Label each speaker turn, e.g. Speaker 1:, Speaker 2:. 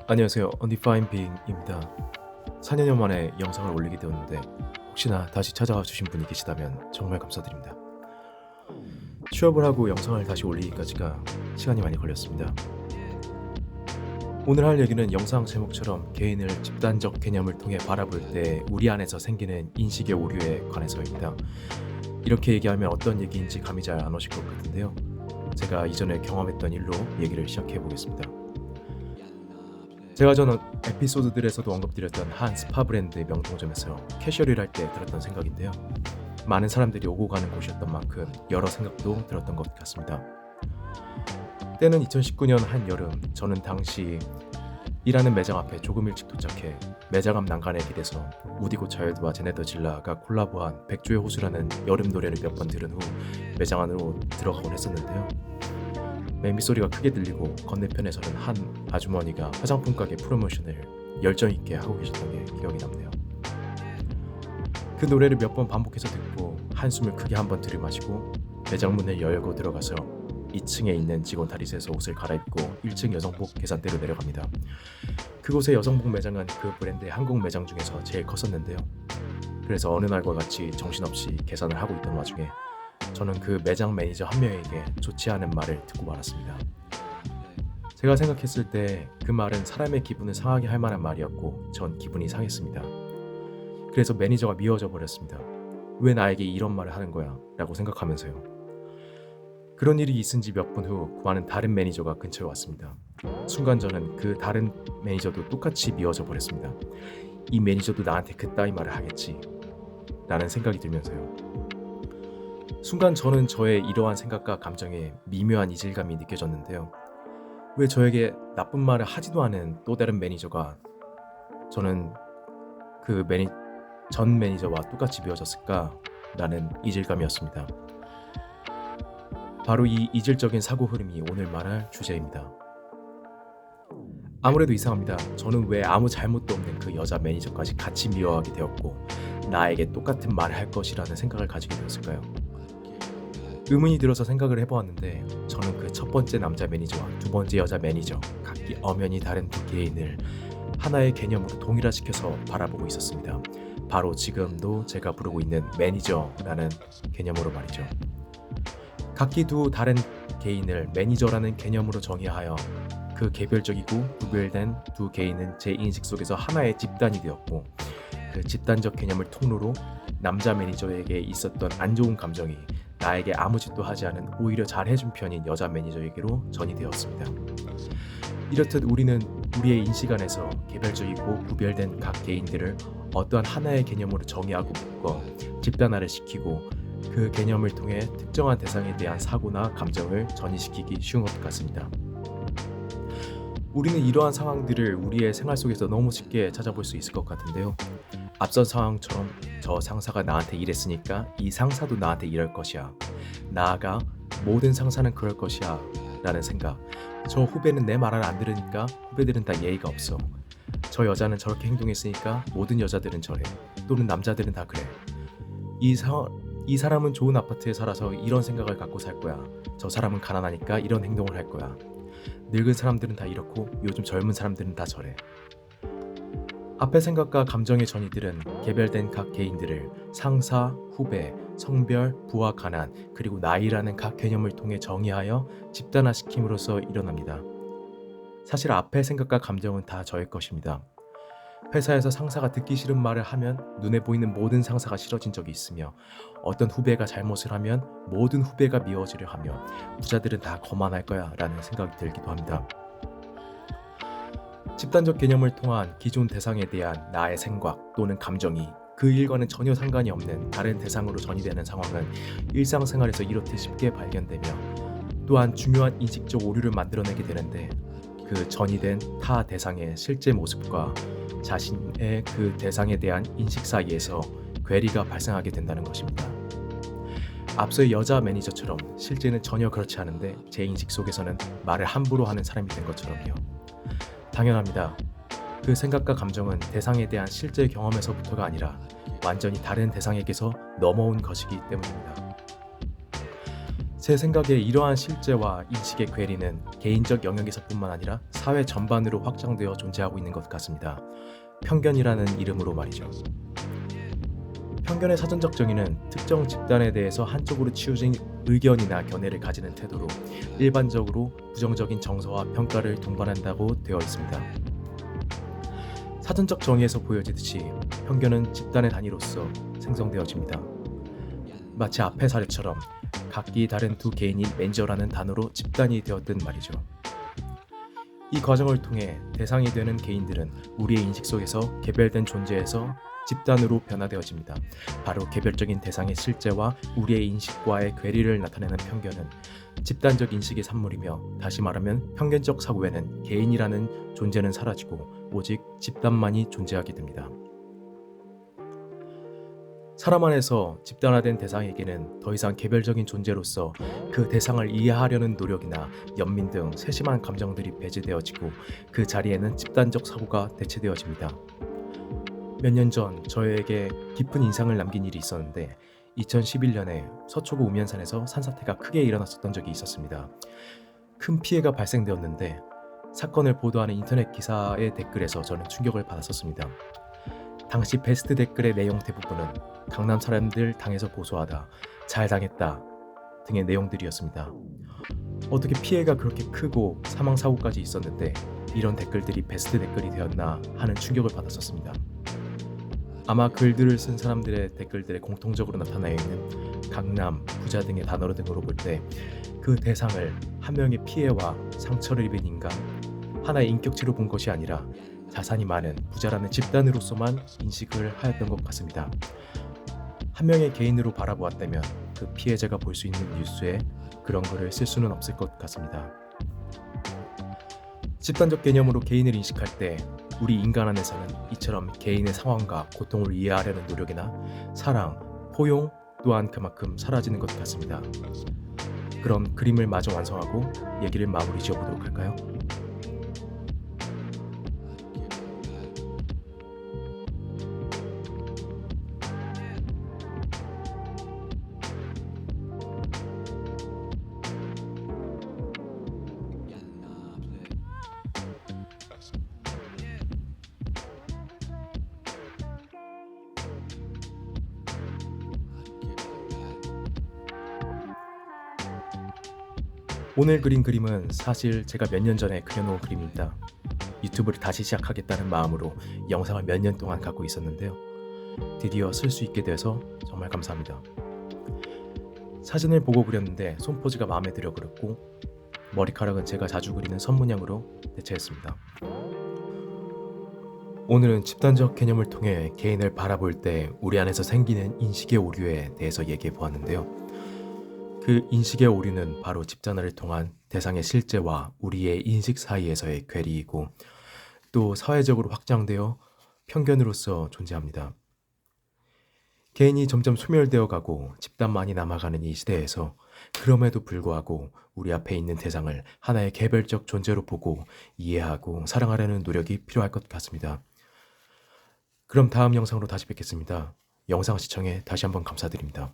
Speaker 1: 안녕하세요. Undefined Being입니다. 4년여 만에 영상을 올리게 되었는데 혹시나 다시 찾아와 주신 분이 계시다면 정말 감사드립니다. 취업을 하고 영상을 다시 올리기까지가 시간이 많이 걸렸습니다. 오늘 할 얘기는 영상 제목처럼 개인을 집단적 개념을 통해 바라볼 때 우리 안에서 생기는 인식의 오류에 관해서입니다. 이렇게 얘기하면 어떤 얘기인지 감이 잘 안 오실 것 같은데요. 제가 이전에 경험했던 일로 얘기를 시작해 보겠습니다. 제가 전 에피소드들에서도 언급드렸던 한 스파 브랜드의 명동점에서 캐셔리를 할 때 들었던 생각인데요. 많은 사람들이 오고 가는 곳이었던 만큼 여러 생각도 들었던 것 같습니다. 때는 2019년 한여름, 저는 당시 일하는 매장 앞에 조금 일찍 도착해 매장 앞 난간에 기대서 우디고 차일드와 제네더 질라가 콜라보한 백조의 호수라는 여름 노래를 몇 번 들은 후 매장 안으로 들어가곤 했었는데요. 매미 소리가 크게 들리고 건너편에서는 한 아주머니가 화장품 가게 프로모션을 열정 있게 하고 계셨던 게 기억이 남네요. 그 노래를 몇 번 반복해서 듣고 한숨을 크게 한번 들이마시고 매장 문을 열고 들어가서 2층에 있는 직원 탈의실에서 옷을 갈아입고 1층 여성복 계산대로 내려갑니다. 그곳의 여성복 매장은 그 브랜드의 한국 매장 중에서 제일 컸었는데요. 그래서 어느 날과 같이 정신없이 계산을 하고 있던 와중에 저는 그 매장 매니저 한 명에게 좋지 않은 말을 듣고 말았습니다. 제가 생각했을 때 그 말은 사람의 기분을 상하게 할 만한 말이었고 전 기분이 상했습니다. 그래서 매니저가 미워져 버렸습니다. 왜 나에게 이런 말을 하는 거야? 라고 생각하면서요. 그런 일이 있은 지 몇 분 후 구하는 다른 매니저가 근처에 왔습니다. 순간 저는 그 다른 매니저도 똑같이 미워져 버렸습니다. 이 매니저도 나한테 그따위 말을 하겠지 라는 생각이 들면서요. 순간 저는 저의 이러한 생각과 감정에 미묘한 이질감이 느껴졌는데요. 왜 저에게 나쁜 말을 하지도 않은 또 다른 매니저가 저는 그 전 매니저와 똑같이 미워졌을까? 라는 이질감이었습니다. 바로 이 이질적인 사고 흐름이 오늘 말할 주제입니다. 아무래도 이상합니다. 저는 왜 아무 잘못도 없는 그 여자 매니저까지 같이 미워하게 되었고 나에게 똑같은 말을 할 것이라는 생각을 가지게 되었을까요? 의문이 들어서 생각을 해보았는데 저는 그 첫 번째 남자 매니저와 두 번째 여자 매니저 각기 엄연히 다른 두 개인을 하나의 개념으로 동일화시켜서 바라보고 있었습니다. 바로 지금도 제가 부르고 있는 매니저라는 개념으로 말이죠. 각기 두 다른 개인을 매니저라는 개념으로 정의하여 그 개별적이고 구별된 두 개인은 제 인식 속에서 하나의 집단이 되었고 그 집단적 개념을 통로로 남자 매니저에게 있었던 안 좋은 감정이 나에게 아무 짓도 하지 않은 오히려 잘해준 편인 여자 매니저에게로 전이 되었습니다. 이렇듯 우리는 우리의 인식 안에서 개별적이고 구별된 각 개인들을 어떠한 하나의 개념으로 정의하고 묶어 집단화를 시키고 그 개념을 통해 특정한 대상에 대한 사고나 감정을 전이시키기 쉬운 것 같습니다. 우리는 이러한 상황들을 우리의 생활 속에서 너무 쉽게 찾아볼 수 있을 것 같은데요. 앞선 상황처럼 저 상사가 나한테 이랬으니까 이 상사도 나한테 이럴 것이야. 나아가 모든 상사는 그럴 것이야 라는 생각. 저 후배는 내 말을 안 들으니까 후배들은 다 예의가 없어. 저 여자는 저렇게 행동했으니까 모든 여자들은 저래. 또는 남자들은 다 그래. 이 사람은 좋은 아파트에 살아서 이런 생각을 갖고 살 거야. 저 사람은 가난하니까 이런 행동을 할 거야. 늙은 사람들은 다 이렇고 요즘 젊은 사람들은 다 저래. 앞의 생각과 감정의 전이들은 개별된 각 개인들을 상사, 후배, 성별, 부와 가난, 그리고 나이라는 각 개념을 통해 정의하여 집단화시킴으로써 일어납니다. 사실 앞의 생각과 감정은 다 저의 것입니다. 회사에서 상사가 듣기 싫은 말을 하면 눈에 보이는 모든 상사가 싫어진 적이 있으며 어떤 후배가 잘못을 하면 모든 후배가 미워지려 하며 부자들은 다 거만할 거야 라는 생각이 들기도 합니다. 집단적 개념을 통한 기존 대상에 대한 나의 생각 또는 감정이 그 일과는 전혀 상관이 없는 다른 대상으로 전이되는 상황은 일상생활에서 이렇듯 쉽게 발견되며 또한 중요한 인식적 오류를 만들어내게 되는데 그 전이된 타 대상의 실제 모습과 자신의 그 대상에 대한 인식 사이에서 괴리가 발생하게 된다는 것입니다. 앞서의 여자 매니저처럼 실제는 전혀 그렇지 않은데 제 인식 속에서는 말을 함부로 하는 사람이 된 것처럼요. 당연합니다. 그 생각과 감정은 대상에 대한 실제 경험에서부터가 아니라 완전히 다른 대상에게서 넘어온 것이기 때문입니다. 제 생각에 이러한 실제와 인식의 괴리는 개인적 영역에서뿐만 아니라 사회 전반으로 확장되어 존재하고 있는 것 같습니다. 편견이라는 이름으로 말이죠. 편견의 사전적 정의는 특정 집단에 대해서 한쪽으로 치우친 의견이나 견해를 가지는 태도로 일반적으로 부정적인 정서와 평가를 동반한다고 되어 있습니다. 사전적 정의에서 보여지듯이 편견은 집단의 단위로서 생성되어집니다. 마치 앞의 사례처럼 각기 다른 두 개인이 매니저라는 단어로 집단이 되었든 말이죠. 이 과정을 통해 대상이 되는 개인들은 우리의 인식 속에서 개별된 존재에서 집단으로 변화되어집니다. 바로 개별적인 대상의 실제와 우리의 인식과의 괴리를 나타내는 편견은 집단적 인식의 산물이며, 다시 말하면 편견적 사고에는 개인이라는 존재는 사라지고 오직 집단만이 존재하게 됩니다. 사람 안에서 집단화된 대상에게는 더 이상 개별적인 존재로서 그 대상을 이해하려는 노력이나 연민 등 세심한 감정들이 배제되어지고 그 자리에는 집단적 사고가 대체되어집니다. 몇 년 전 저에게 깊은 인상을 남긴 일이 있었는데, 2011년에 서초구 우면산에서 산사태가 크게 일어났었던 적이 있었습니다. 큰 피해가 발생되었는데 사건을 보도하는 인터넷 기사의 댓글에서 저는 충격을 받았었습니다. 당시 베스트 댓글의 내용 대부분은 강남 사람들 당해서 고소하다, 잘 당했다 등의 내용들이었습니다. 어떻게 피해가 그렇게 크고 사망사고까지 있었는데 이런 댓글들이 베스트 댓글이 되었나 하는 충격을 받았었습니다. 아마 글들을 쓴 사람들의 댓글들에 공통적으로 나타나 있는 강남, 부자 등의 단어 등으로 볼 때 그 대상을 한 명의 피해와 상처를 입은 인간, 하나의 인격체로 본 것이 아니라 자산이 많은 부자라는 집단으로서만 인식을 하였던 것 같습니다. 한 명의 개인으로 바라보았다면 그 피해자가 볼 수 있는 뉴스에 그런 글을 쓸 수는 없을 것 같습니다. 집단적 개념으로 개인을 인식할 때 우리 인간 안에서는 이처럼 개인의 상황과 고통을 이해하려는 노력이나 사랑, 포용 또한 그만큼 사라지는 것 같습니다. 그럼 그림을 마저 완성하고 얘기를 마무리 지어보도록 할까요? 오늘 그린 그림은 사실 제가 몇 년 전에 그려놓은 그림입니다. 유튜브를 다시 시작하겠다는 마음으로 영상을 몇 년 동안 갖고 있었는데요. 드디어 쓸 수 있게 돼서 정말 감사합니다. 사진을 보고 그렸는데 손포즈가 마음에 들어 그렸고, 머리카락은 제가 자주 그리는 선문양으로 대체했습니다. 오늘은 집단적 개념을 통해 개인을 바라볼 때 우리 안에서 생기는 인식의 오류에 대해서 얘기해 보았는데요. 그 인식의 오류는 바로 집단화를 통한 대상의 실제와 우리의 인식 사이에서의 괴리이고, 또 사회적으로 확장되어 편견으로서 존재합니다. 개인이 점점 소멸되어 가고 집단만이 남아가는 이 시대에서 그럼에도 불구하고 우리 앞에 있는 대상을 하나의 개별적 존재로 보고 이해하고 사랑하려는 노력이 필요할 것 같습니다. 그럼 다음 영상으로 다시 뵙겠습니다. 영상 시청에 다시 한번 감사드립니다.